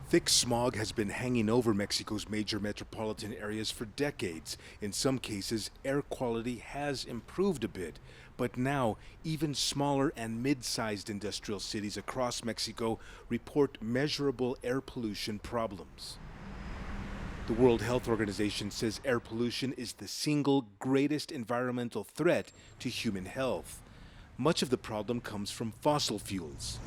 Thick smog has been hanging over Mexico's major metropolitan areas for decades. In some cases, air quality has improved a bit. But now, even smaller and mid-sized industrial cities across Mexico report measurable air pollution problems. The World Health Organization says air pollution is the single greatest environmental threat to human health. Much of the problem comes from fossil fuels.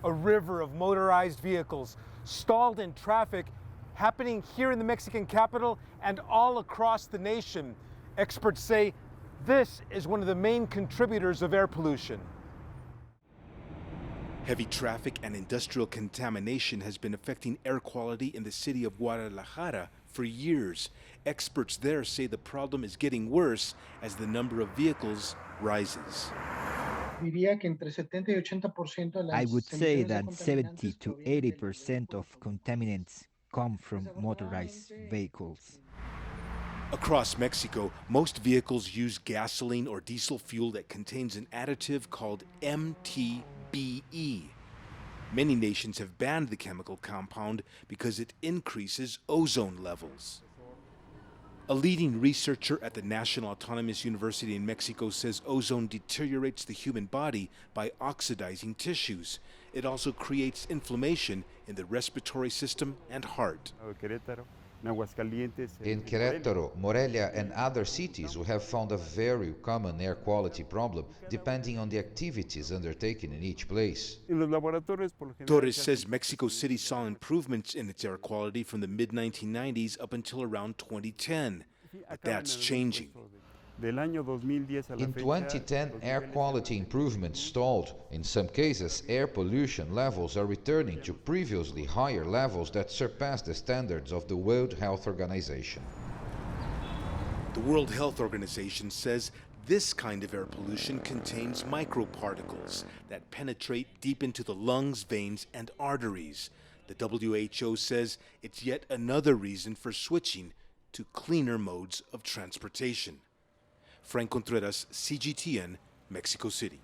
A river of motorized vehicles stalled in traffic happening here in the Mexican capital and all across the nation. Experts say this is one of the main contributors of air pollution. Heavy traffic and industrial contamination has been affecting air quality in the city of Guadalajara for years. Experts there say the problem is getting worse as the number of vehicles rises. I would say that 70 to 80% of contaminants come from motorized vehicles. Across Mexico, most vehicles use gasoline or diesel fuel that contains an additive called MTBE. Many nations have banned the chemical compound because it increases ozone levels. A leading researcher at the National Autonomous University in Mexico says ozone deteriorates the human body by oxidizing tissues. It also creates inflammation in the respiratory system and heart. In Querétaro, Morelia, and other cities, we have found a very common air quality problem, depending on the activities undertaken in each place. Torres says Mexico City saw improvements in its air quality from the mid-1990s up until around 2010. But that's changing. In 2010, air quality improvements stalled. In some cases, air pollution levels are returning to previously higher levels that surpass the standards of the World Health Organization. The World Health Organization says this kind of air pollution contains microparticles that penetrate deep into the lungs, veins, and arteries. The WHO says it's yet another reason for switching to cleaner modes of transportation. Franc, Contreras, CGTN, Mexico City.